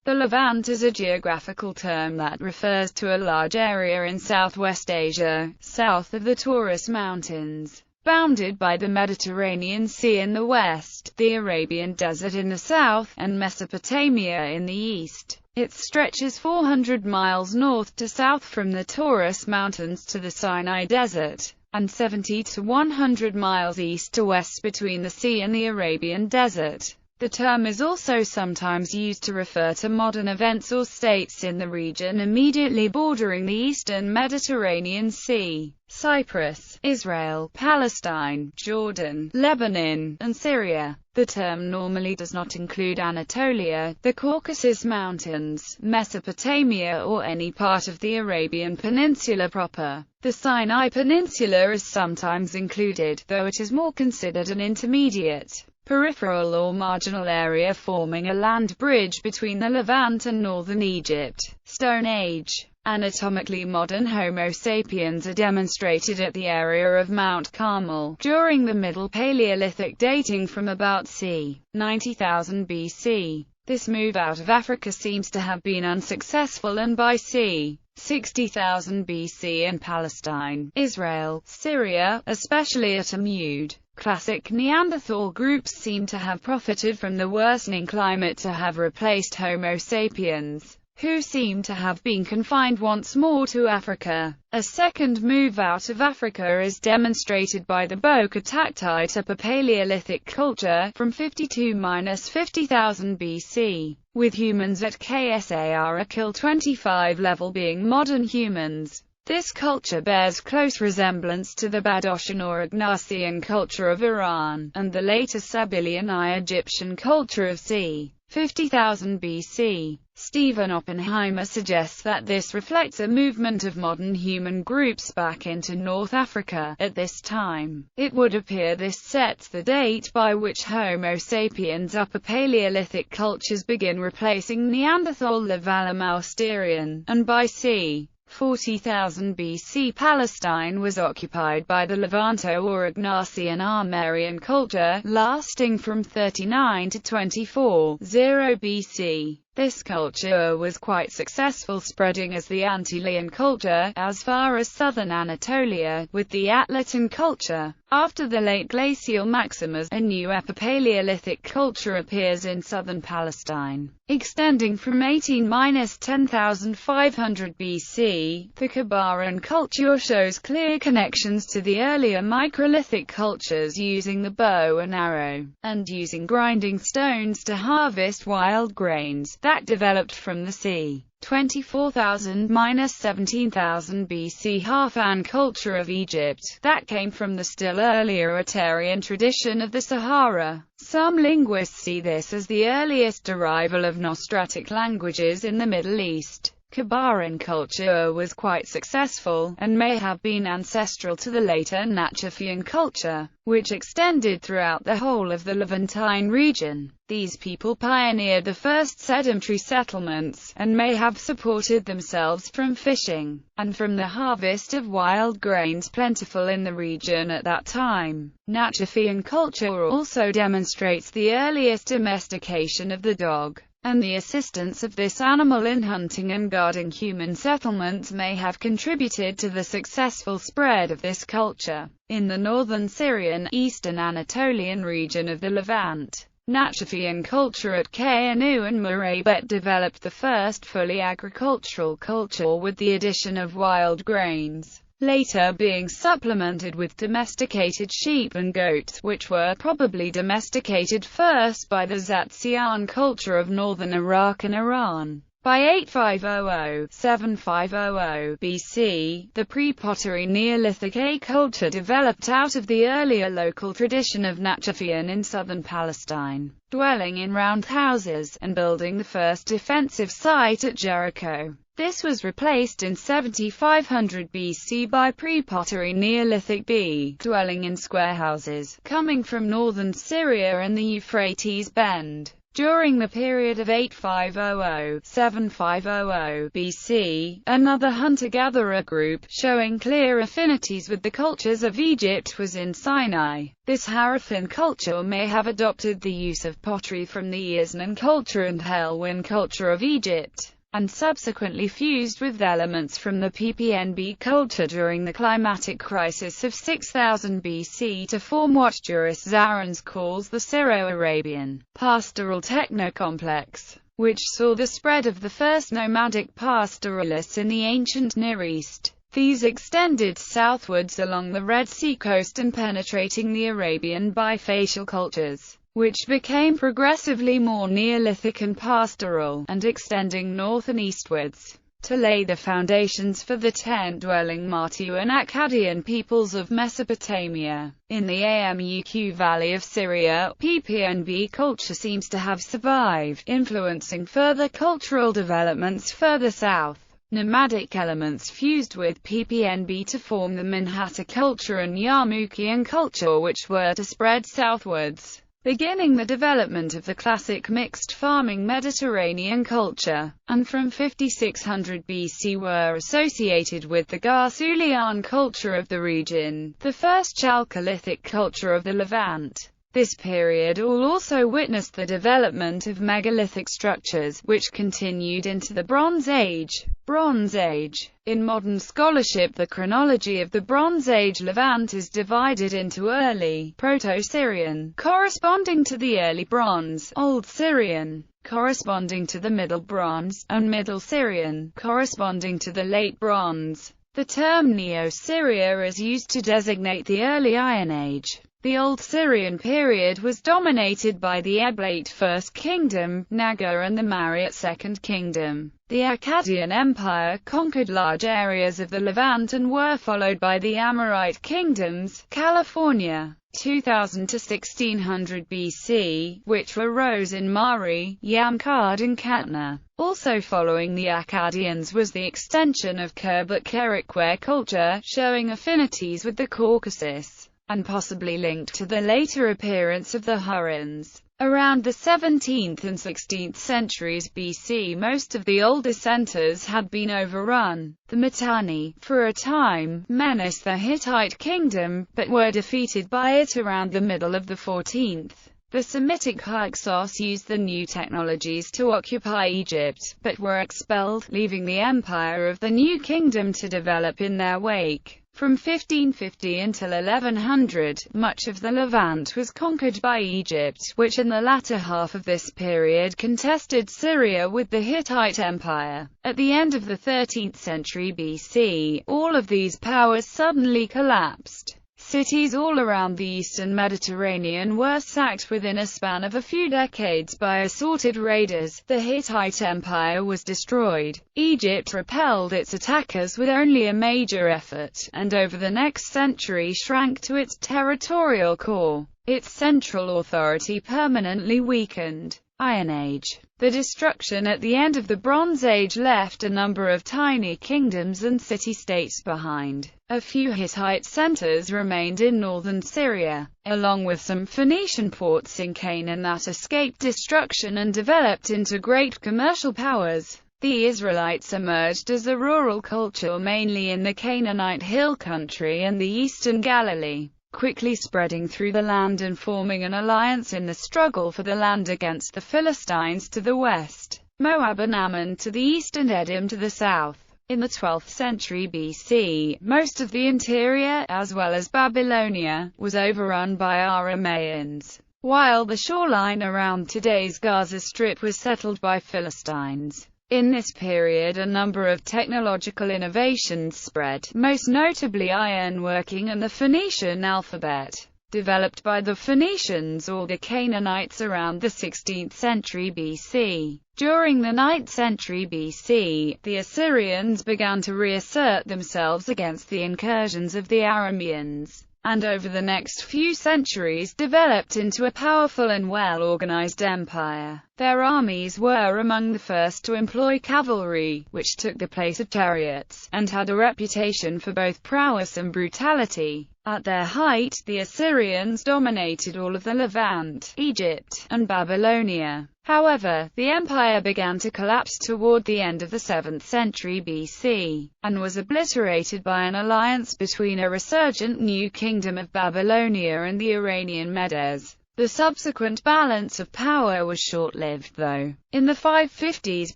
The Levant is a geographical term that refers to a large area in Southwest Asia, south of the Taurus Mountains, bounded by the Mediterranean Sea in the west, the Arabian Desert in the south, and Mesopotamia in the east. It stretches 400 miles north to south from the Taurus Mountains to the Sinai Desert, and 70 to 100 miles east to west between the sea and the Arabian Desert. The term is also sometimes used to refer to modern events or states in the region immediately bordering the eastern Mediterranean Sea: Cyprus, Israel, Palestine, Jordan, Lebanon, and Syria. The term normally does not include Anatolia, the Caucasus Mountains, Mesopotamia, or any part of the Arabian Peninsula proper. The Sinai Peninsula is sometimes included, though it is more considered an intermediate, peripheral or marginal area forming a land bridge between the Levant and northern Egypt. Stone Age. Anatomically modern Homo sapiens are demonstrated at the area of Mount Carmel, during the Middle Paleolithic dating from about c. 90,000 BC. This move out of Africa seems to have been unsuccessful, and by c. 60,000 BC in Palestine, Israel, Syria, especially at Amud, classic Neanderthal groups seem to have profited from the worsening climate to have replaced Homo sapiens, who seem to have been confined once more to Africa. A second move out of Africa is demonstrated by the Boca-Tactite Upper Paleolithic culture, from 52–50,000 BC, with humans at Ksar 25 level being modern humans. This culture bears close resemblance to the Badashan or Agnasian culture of Iran, and the later Sabilian Egyptian culture of c. 50,000 BC. Stephen Oppenheimer suggests that this reflects a movement of modern human groups back into North Africa. At this time, it would appear this sets the date by which Homo sapiens Upper Paleolithic cultures begin replacing Neanderthal Levallois-Mousterian, and by c. 40,000 BC Palestine was occupied by the Levanto or Agnasian Armenian culture, lasting from 39 to 24,000 BC. This culture was quite successful, spreading as the Antillean culture, as far as southern Anatolia, with the Atlatin culture. After the late glacial maximas, a new Epipaleolithic culture appears in southern Palestine, extending from 18–10,500 BC. The Kabaran culture shows clear connections to the earlier microlithic cultures, using the bow and arrow, and using grinding stones to harvest wild grains, that developed from the c. 24,000–17,000 BC Harfan culture of Egypt, that came from the still earlier Atarian tradition of the Sahara. Some linguists see this as the earliest arrival of Nostratic languages in the Middle East. Kabaran culture was quite successful, and may have been ancestral to the later Nachafian culture, which extended throughout the whole of the Levantine region. These people pioneered the first sedentary settlements, and may have supported themselves from fishing, and from the harvest of wild grains plentiful in the region at that time. Nachafian culture also demonstrates the earliest domestication of the dog, and the assistance of this animal in hunting and guarding human settlements may have contributed to the successful spread of this culture. In the northern Syrian, eastern Anatolian region of the Levant, Nachafian culture at Kanu and Murabet developed the first fully agricultural culture with the addition of wild grains, later being supplemented with domesticated sheep and goats, which were probably domesticated first by the Zatzian culture of northern Iraq and Iran. By 8500–7500 BC, the pre-Pottery Neolithic A culture developed out of the earlier local tradition of Nachafian in southern Palestine, dwelling in round houses, and building the first defensive site at Jericho. This was replaced in 7500 BC by pre-Pottery Neolithic B, dwelling in square houses, coming from northern Syria and the Euphrates Bend. During the period of 8500–7500 BC, another hunter-gatherer group, showing clear affinities with the cultures of Egypt, was in Sinai. This Harappan culture may have adopted the use of pottery from the Isnan culture and Helwan culture of Egypt, and subsequently fused with elements from the PPNB culture during the climatic crisis of 6000 BC to form what Juris Zarans calls the Cerro Arabian Pastoral Techno complex, which saw the spread of the first nomadic pastoralists in the ancient Near East. These extended southwards along the Red Sea coast and penetrating the Arabian bifacial cultures, which became progressively more Neolithic and pastoral, and extending north and eastwards, to lay the foundations for the tent-dwelling Martu and Akkadian peoples of Mesopotamia. In the Amuq Valley of Syria, PPNB culture seems to have survived, influencing further cultural developments further south. Nomadic elements fused with PPNB to form the Minhata culture and Yarmoukhian culture, which were to spread southwards, beginning the development of the classic mixed farming Mediterranean culture, and from 5600 BC were associated with the Garsulian culture of the region, the first Chalcolithic culture of the Levant. This period also witnessed the development of megalithic structures, which continued into the Bronze Age. Bronze Age. In modern scholarship, the chronology of the Bronze Age Levant is divided into early Proto-Syrian, corresponding to the early Bronze, Old Syrian, corresponding to the Middle Bronze, and Middle Syrian, corresponding to the Late Bronze. The term Neo-Syria is used to designate the early Iron Age. The Old Syrian period was dominated by the Eblate First Kingdom, Naga, and the Mariot Second Kingdom. The Akkadian Empire conquered large areas of the Levant and were followed by the Amorite kingdoms, California, 2000 to 1600 BC, which arose in Mari, Yamkad and Katna. Also following the Akkadians was the extension of Kerbut-Kerikwe culture, showing affinities with the Caucasus, and possibly linked to the later appearance of the Hurrians. Around the 17th and 16th centuries BC, most of the older centers had been overrun. The Mitanni, for a time, menaced the Hittite kingdom, but were defeated by it around the middle of the 14th. The Semitic Hyksos used the new technologies to occupy Egypt, but were expelled, leaving the empire of the new kingdom to develop in their wake. From 1550 until 1100, much of the Levant was conquered by Egypt, which in the latter half of this period contested Syria with the Hittite Empire. At the end of the 13th century BC, all of these powers suddenly collapsed. Cities all around the eastern Mediterranean were sacked within a span of a few decades by assorted raiders. The Hittite Empire was destroyed. Egypt repelled its attackers with only a major effort, and over the next century shrank to its territorial core. Its central authority permanently weakened. Iron Age. The destruction at the end of the Bronze Age left a number of tiny kingdoms and city-states behind. A few Hittite centers remained in northern Syria, along with some Phoenician ports in Canaan that escaped destruction and developed into great commercial powers. The Israelites emerged as a rural culture mainly in the Canaanite hill country and the eastern Galilee, quickly spreading through the land and forming an alliance in the struggle for the land against the Philistines to the west, Moab and Ammon to the east, and Edom to the south. In the 12th century BC, most of the interior, as well as Babylonia, was overrun by Aramaeans, while the shoreline around today's Gaza Strip was settled by Philistines. In this period, a number of technological innovations spread, most notably ironworking and the Phoenician alphabet, developed by the Phoenicians or the Canaanites around the 16th century BC. During the 9th century BC, the Assyrians began to reassert themselves against the incursions of the Arameans, and over the next few centuries developed into a powerful and well-organized empire. Their armies were among the first to employ cavalry, which took the place of chariots, and had a reputation for both prowess and brutality. At their height, the Assyrians dominated all of the Levant, Egypt, and Babylonia. However, the empire began to collapse toward the end of the 7th century BC, and was obliterated by an alliance between a resurgent new kingdom of Babylonia and the Iranian Medes. The subsequent balance of power was short-lived though. In the 550s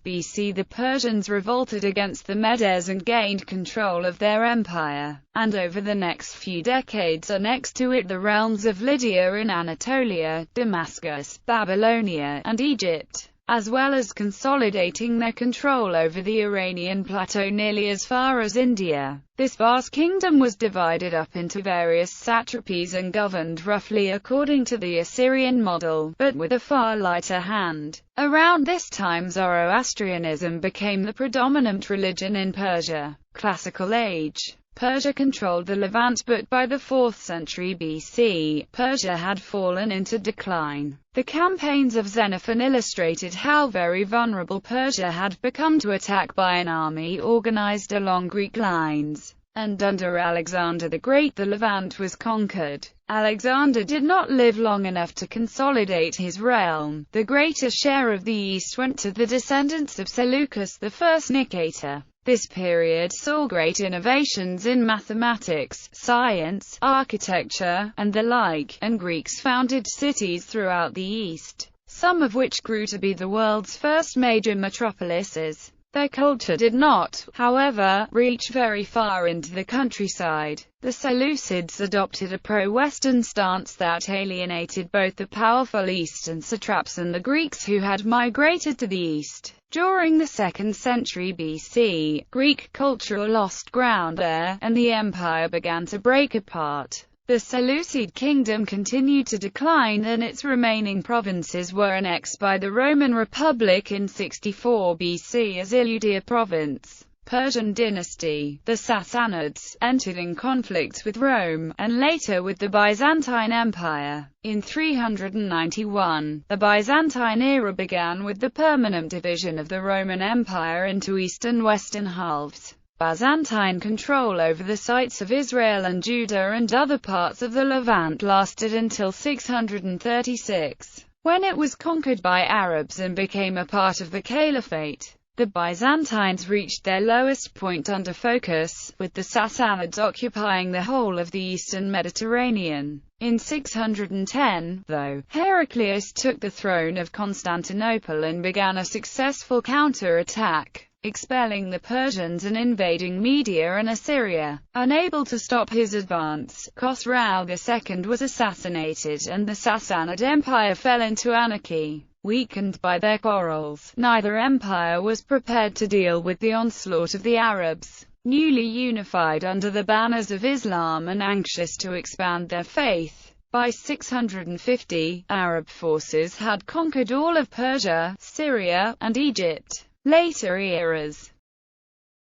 BC the Persians revolted against the Medes and gained control of their empire, and over the next few decades annexed to it the realms of Lydia in Anatolia, Damascus, Babylonia, and Egypt, as well as consolidating their control over the Iranian plateau nearly as far as India. This vast kingdom was divided up into various satrapies and governed roughly according to the Assyrian model, but with a far lighter hand. Around this time Zoroastrianism became the predominant religion in Persia. Classical Age. Persia controlled the Levant, but by the 4th century BC, Persia had fallen into decline. The campaigns of Xenophon illustrated how very vulnerable Persia had become to attack by an army organized along Greek lines. And under Alexander the Great the Levant was conquered. Alexander did not live long enough to consolidate his realm. The greater share of the east went to the descendants of Seleucus I Nicator. This period saw great innovations in mathematics, science, architecture, and the like, and Greeks founded cities throughout the east, some of which grew to be the world's first major metropolises. Their culture did not, however, reach very far into the countryside. The Seleucids adopted a pro-Western stance that alienated both the powerful Eastern satraps and the Greeks who had migrated to the east. During the 2nd century BC, Greek culture lost ground there, and the empire began to break apart. The Seleucid kingdom continued to decline and its remaining provinces were annexed by the Roman Republic in 64 BC as Iludia province. Persian dynasty. The Sassanids entered in conflict with Rome, and later with the Byzantine Empire. In 391, the Byzantine era began with the permanent division of the Roman Empire into east and western halves. Byzantine control over the sites of Israel and Judah and other parts of the Levant lasted until 636, when it was conquered by Arabs and became a part of the Caliphate. The Byzantines reached their lowest point under Phocas, with the Sassanids occupying the whole of the eastern Mediterranean. In 610, though, Heraclius took the throne of Constantinople and began a successful counter-attack, expelling the Persians and invading Media and Assyria. Unable to stop his advance, Khosrau II was assassinated and the Sassanid Empire fell into anarchy. Weakened by their quarrels, neither empire was prepared to deal with the onslaught of the Arabs, newly unified under the banners of Islam and anxious to expand their faith. By 650, Arab forces had conquered all of Persia, Syria, and Egypt. Later eras.